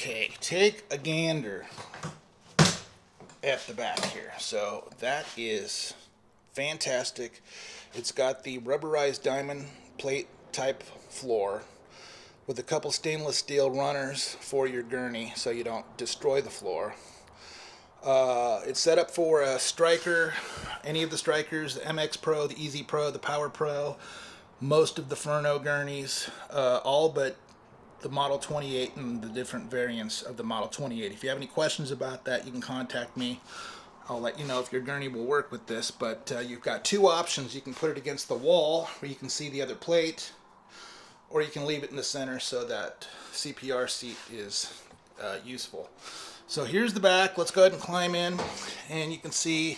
Okay, take a gander at the back here. So that is fantastic. It's got the rubberized diamond plate type floor with a couple stainless steel runners for your gurney so you don't destroy the floor. It's set up for a striker, any of the strikers, the MX Pro, the Easy Pro, the Power Pro, most of the Furno gurneys, all but the Model 28 and the different variants of the Model 28. If you have any questions about that, you can contact me. I'll let you know if your gurney will work with this, but you've got two options. You can put it against the wall where you can see the other plate, or you can leave it in the center so that CPR seat is useful. So here's the back. Let's go ahead and climb in, and you can see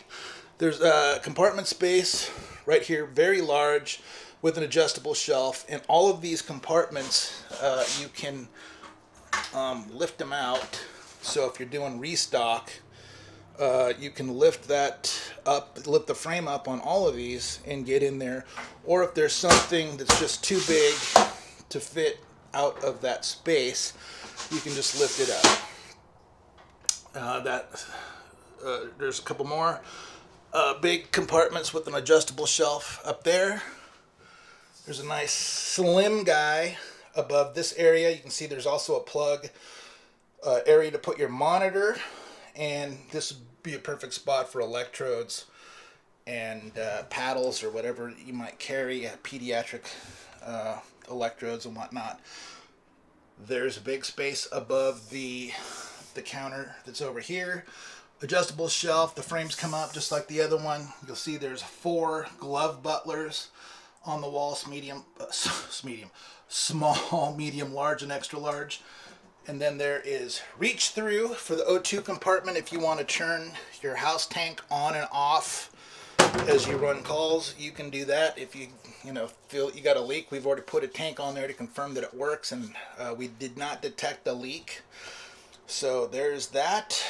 there's a compartment space right here, very large, with an adjustable shelf. And all of these compartments, you can lift them out. So if you're doing restock, you can lift that up, lift the frame up on all of these and get in there. Or if there's something that's just too big to fit out of that space, you can just lift it up. There's a couple more big compartments with an adjustable shelf up there. There's a nice slim guy above this area. You can see there's also a plug area to put your monitor, and this would be a perfect spot for electrodes and paddles or whatever you might carry, pediatric electrodes and whatnot. There's a big space above the counter that's over here. Adjustable shelf. The frames come up just like the other one. You'll see there's 4 glove butlers on the wall, small, medium, large, and extra large. And then there is reach through for the O2 compartment if you want to turn your house tank on and off as you run calls. You can do that if you feel you got a leak. We've already put a tank on there to confirm that it works, and we did not detect a leak. So there's that.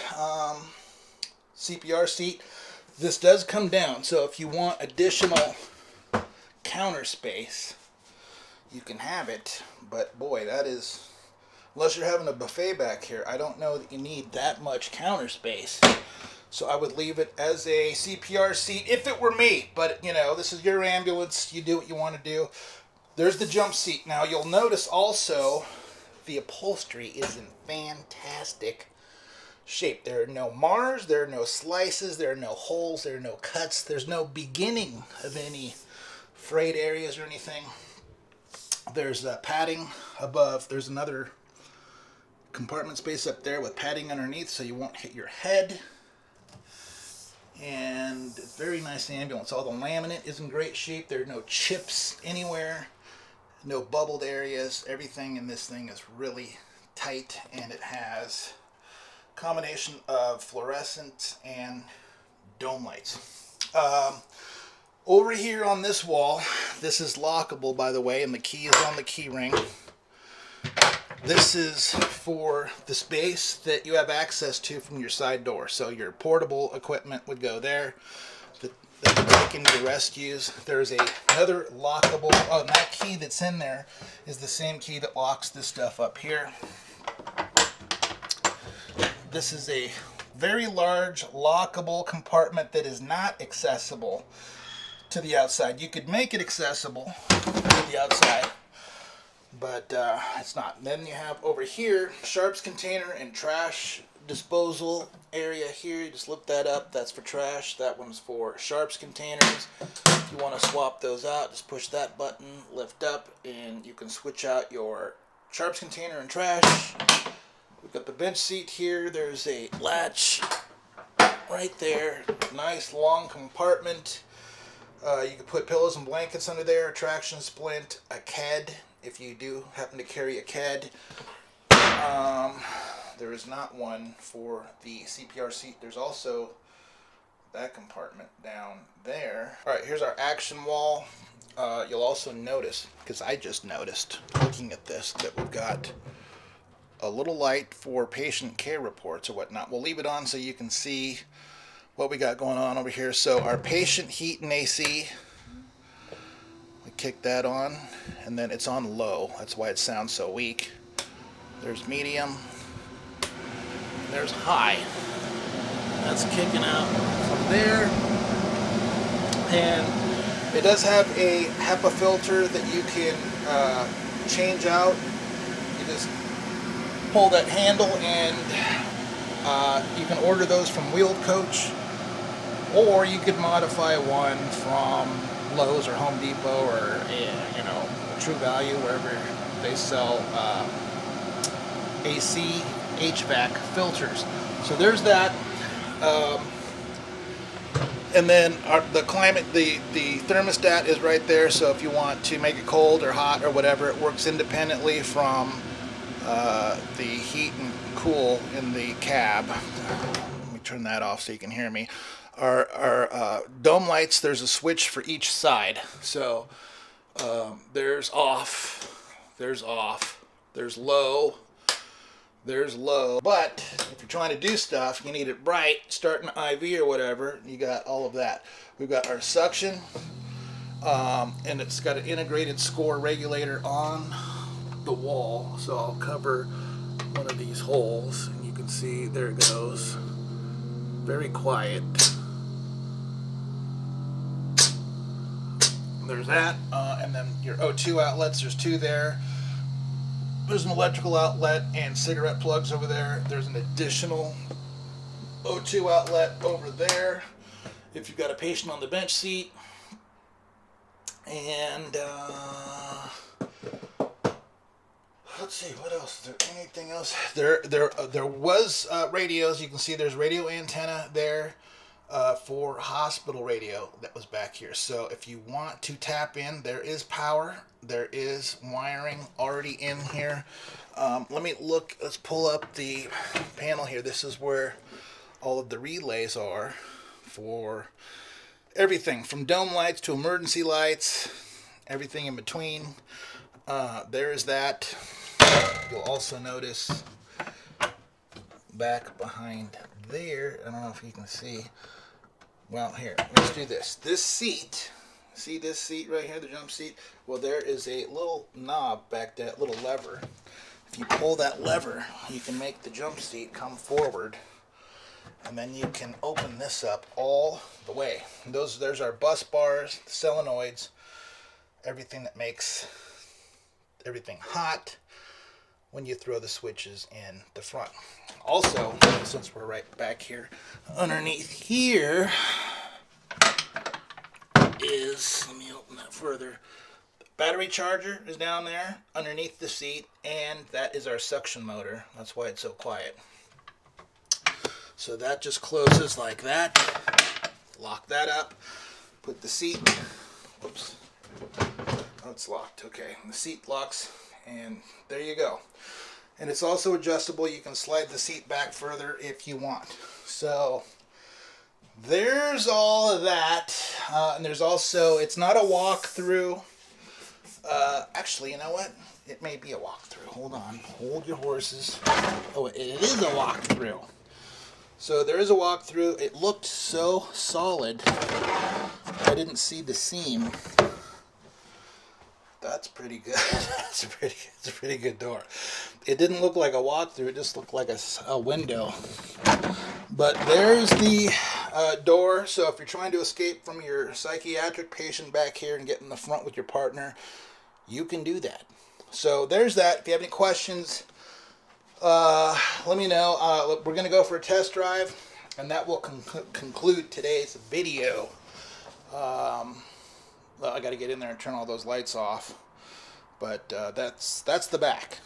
CPR seat. This does come down, so if you want additional counter space, you can have it. But boy, that is, unless you're having a buffet back here, I don't know that you need that much counter space. So I would leave it as a CPR seat if it were me. But this is your ambulance. You do what you want to do. There's the jump seat. Now you'll notice also the upholstery is in fantastic shape. There are no mars, there are no slices, there are no holes, there are no cuts, there's no beginning of any frayed areas or anything. There's padding above. There's another compartment space up there with padding underneath so you won't hit your head. And very nice ambulance. All the laminate is in great shape. There are no chips anywhere, no bubbled areas. Everything in this thing is really tight, and it has a combination of fluorescent and dome lights. Over here on this wall, this is lockable, by the way, and the key is on the key ring. This is for the space that you have access to from your side door. So your portable equipment would go there that you take into your rescues. There's another lockable, and that key that's in there is the same key that locks this stuff up here. This is a very large lockable compartment that is not accessible to the outside. You could make it accessible to the outside, but it's not. And then you have over here sharps container and trash disposal area here. You just lift that up. That's for trash. That one's for sharps containers. If you want to swap those out, just push that button, lift up, and you can switch out your sharps container and trash. We've got the bench seat here. There's a latch right there. Nice long compartment. You can put pillows and blankets under there, a traction splint, a KED, if you do happen to carry a KED. There is not one for the CPR seat. There's also that compartment down there. All right, here's our action wall. You'll also notice, because I just noticed looking at this, that we've got a little light for patient care reports or whatnot. We'll leave it on so you can see what we got going on over here. So our patient heat and AC, we kick that on, and then it's on low. That's why it sounds so weak. There's medium, there's high. That's kicking out from there. And it does have a HEPA filter that you can change out. You just pull that handle, and you can order those from Wheeled Coach, or you could modify one from Lowe's or Home Depot, or True Value, wherever they sell AC HVAC filters. So there's that. And then the thermostat is right there. So if you want to make it cold or hot or whatever, it works independently from the heat and cool in the cab. Let me turn that off so you can hear me. Our dome lights, there's a switch for each side. So there's off, there's off, there's low, there's low. But if you're trying to do stuff, you need it bright, starting IV or whatever, you got all of that. We've got our suction, and it's got an integrated score regulator on the wall. So I'll cover one of these holes, and you can see, there it goes. Very quiet. There's that, and then your O2 outlets, there's two there. There's an electrical outlet and cigarette plugs over there. There's an additional O2 outlet over there if you've got a patient on the bench seat. And let's see, what else? Is there anything else? There was radios. You can see there's radio antenna there for hospital radio that was back here. So if you want to tap in, there is power. There is wiring already in here. Let's pull up the panel here. This is where all of the relays are for everything from dome lights to emergency lights, everything in between. There is that. You'll also notice back behind there, I don't know if you can see. Well, here, let's do this. This seat, see this seat right here, the jump seat? Well, there is a little knob back there, little lever. If you pull that lever, you can make the jump seat come forward, and then you can open this up all the way. And there's our bus bars, the solenoids, everything that makes everything hot when you throw the switches in the front. Also, since we're right back here, underneath here is, let me open that further, the battery charger is down there underneath the seat, and that is our suction motor. That's why it's so quiet. So that just closes like that. Lock that up, put the seat, whoops, oh, it's locked, okay, and the seat locks, and there you go. And it's also adjustable. You can slide the seat back further if you want. So there's all of that. And there's also, it's not a walkthrough. Actually, you know what? It may be a walkthrough. Hold on. Hold your horses. Oh, it is a walkthrough. So there is a walkthrough. It looked so solid, I didn't see the seam. That's pretty good. It's a pretty good door. It didn't look like a walkthrough. It just looked like a window. But there's the door. So if you're trying to escape from your psychiatric patient back here and get in the front with your partner, you can do that. So there's that. If you have any questions, let me know. We're going to go for a test drive, and that will conclude today's video. Well, I got to get in there and turn all those lights off, but that's the back.